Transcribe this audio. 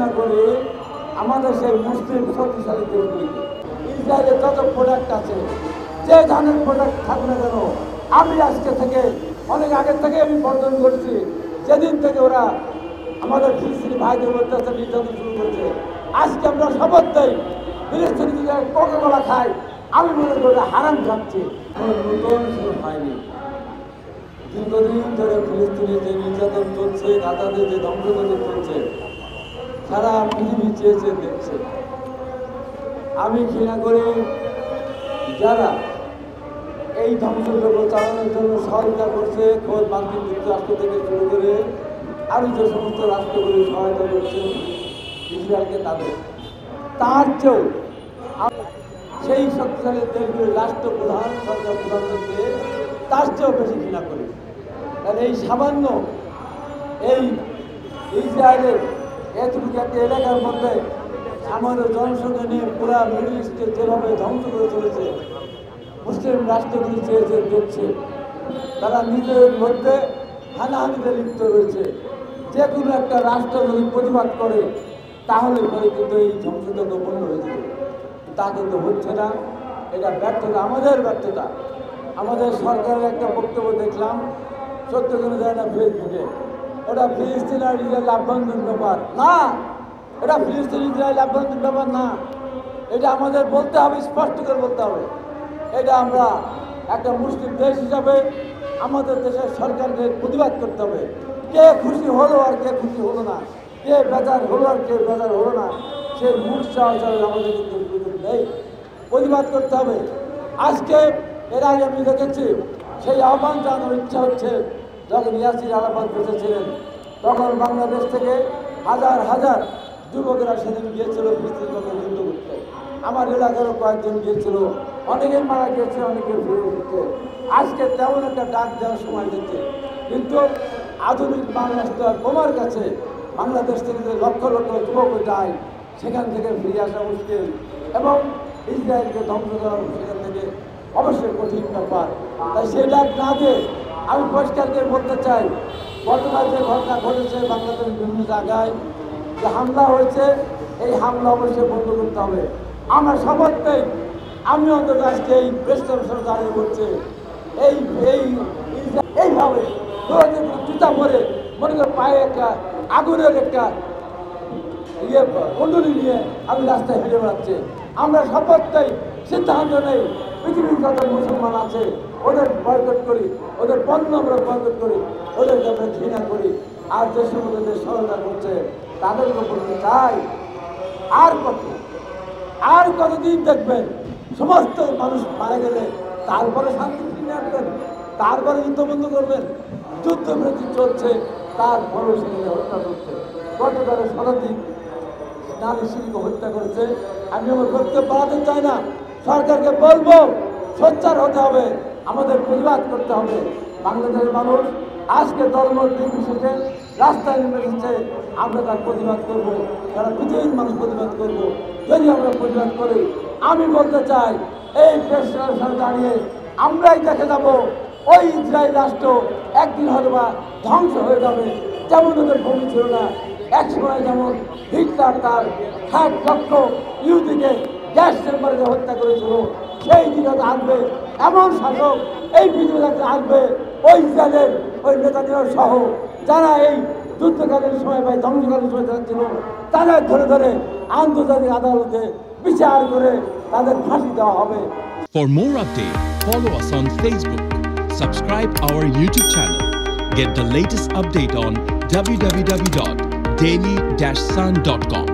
ঘৃণা করি আমাদের সেই মুসলিম শক্তিশালী দেশগুলিকে। ইসরায়েলের যত প্রোডাক্ট আছে, যে ধরনের প্রোডাক্ট থাকুক না কেন, আমি আজকে থেকে অনেক আগের থেকে আমি বর্জন করছি। যেদিন থেকে ওরা আমাদের ফিলিস্তিনি ভাইদের অত্যাচার নির্যাতন শুরু করেছে, আজকে আমরা শপথ দেই ফিলিস্তিনি কোকা-কোলা খাই, আমি মনে করি হারাম খাচ্ছি। নতুন শুরু হয়নি। দীর্ঘদিন ধরে ফিলিস্তিনি যে নির্যাতন চলছে, গাজাদের যে ধ্বংসকার্য চলছে, সারা পৃথিবী চেয়েছে দেখছে। আমি ঘৃণা করি যারা এই ধ্বংসযজ্ঞ চালানোর জন্য সহায়তা করছে, খোদ মার্কিন যুক্তরাষ্ট্র থেকে শুরু করে আরও যে সমস্ত রাষ্ট্রগুলি সহায়তা করছে ইসরায়েলকে, তার চেয়েও সেই শক্তিশালী দেশগুলির রাষ্ট্রপ্রধান, সরকার প্রধানদেরকে তার চেয়েও বেশি ঘৃণা করি। কারণ এই সামান্য এই ইসরায়েলের এতটুকু একটা এলাকার মধ্যে আমাদের জনসংখ্যা নিয়ে পুরা মিডল ইস্টকে যেভাবে ধ্বংস করে চলেছে, মুসলিম রাষ্ট্রগুলি চেয়েছে দেখছে, তারা নিজেদের মধ্যে হানাহানিতে লিপ্ত রয়েছে। যে কোনো একটা রাষ্ট্র যদি প্রতিবাদ করে তাহলে পরে কিন্তু এই ধ্বংসযজ্ঞ বন্ধ হয়ে যাবে। তা কিন্তু হচ্ছে না, এটা ব্যর্থতা, আমাদের ব্যর্থতা। আমাদের সরকারের একটা বক্তব্য দেখলাম, সত্য কোনো যায় না ফেসবুকে, ওটা ফিলিস্তিন আর ইসরায়েল আভ্যন্তরীণ ব্যাপার না, এটা ফিলিস্তিন ইসরায়েল আভ্যন্তরীণ ব্যাপার না। এটা আমাদের বলতে হবে, স্পষ্ট করে বলতে হবে। এটা আমরা একটা মুসলিম দেশ হিসাবে আমাদের দেশের সরকারকে প্রতিবাদ করতে হবে। কে খুশি হলো আর কে খুশি হলো না, কে বেজার হলো আর কে বেজার হলো না, সেই মূর্ছা হিসাবে আমাদের কিন্তু সুযোগ নেই, প্রতিবাদ করতে হবে। আজকে এর আগে আমি দেখেছি সেই আহ্বান জানানোর ইচ্ছা হচ্ছে, যখন ইয়াসির আরাফাত বসেছিলেন তখন বাংলাদেশ থেকে হাজার হাজার যুবকেরা সেদিন গিয়েছিল ফিলিস্তিনের পক্ষে যুদ্ধ করতে। আমার এলাকারও কয়েকজন গিয়েছিল, অনেকেই মারা গিয়েছে, অনেকে ফিরে দিচ্ছে। আজকে তেমন একটা ডাক দেওয়ার সময় দিচ্ছে, কিন্তু আধুনিক বাংলাদেশ আর বোমার কাছে বাংলাদেশ থেকে যে লক্ষ লক্ষ যুবক যায় সেখান থেকে ফিরে আসা মুশকিল, এবং ইসরায়েলকে ধ্বংস করা সেখান থেকে অবশ্যই কঠিন ব্যাপার। তাই সেই ডাক না দিয়ে আমি পরিষ্কার করে বলতে চাই, গতকাল যে ঘটনা ঘটেছে বাংলাদেশের বিভিন্ন জায়গায় যে হামলা হয়েছে, এই হামলা অবশ্যই বন্ধ করতে হবে। আমরা শপথ নেই, আমি অন্তত আজকে এই প্রেস কনফারেন্স দাঁড়িয়ে বলছে এইভাবে জুতা পরে মনে করে পায়ে একটা আগুনের একটা কুণ্ডলি নিয়ে আমি রাস্তায় হেঁটে বেড়াচ্ছি। আমরা শপথ নেই, সিদ্ধান্ত নেই, পৃথিবীর যত মুসলমান আছে ওদের বয়কট করি, ওদের পণ্য আমরা বয়কট করি, ওদেরকে আমরা ঘৃণা করি। আর যে সমস্ত দেশ সহায়তা করছে তাদেরকে বলতে চাই, আর কতদিন দেখবেন সমস্ত মানুষ মারা গেলে তারপরে শান্তি ফিরিয়ে আনবেন, তারপরে যুদ্ধ বন্ধ করবেন? যুদ্ধবিরতি চলছে, তারপরেও সেখানে হত্যা করছে। গতকাল শতাধিক নারী শিশুকে হত্যা করেছে। আমি আমার বক্তব্য বাড়াতে চাই না, সরকারকে বলবো সোচ্চার হতে হবে, আমাদের প্রতিবাদ করতে হবে। বাংলাদেশের মানুষ আজকে দলমত নির্বিশেষে রাস্তায় নেমে এসেছে, আমরা তার প্রতিবাদ করবো, তারা পৃথিবীর মানুষ প্রতিবাদ করবো। যদি আমরা প্রতিবাদ করি, আমি বলতে চাই এই প্রেসের সাথে দাঁড়িয়ে আমরাই দেখে যাব ওই ইসরায়েল রাষ্ট্র একদিন হয়তো বা ধ্বংস হয়ে যাবে, যেমন ওদের ভূমি ছিল না। এক সময় যেমন হিটলার তার ৬০ লক্ষ ইহুদিকে গ্যাস চেম্বারে হত্যা করেছিল, সেই দিনে আসবে এমন শাসক এই পৃথিবীতে আসবে, ওই ইসরায়েলের ওই নেতানিয়াহু সহ যারা এই যুদ্ধকালীন সময় বা ধ্বংসকালীন সময় ছিল, তাদের ধরে ধরে আন্তর্জাতিক আদালতে বিচার করে তাদের ফাঁসি দেওয়া হবে। For more updates, follow us on Facebook, subscribe our YouTube channel, get the latest update on www.daily-sun.com.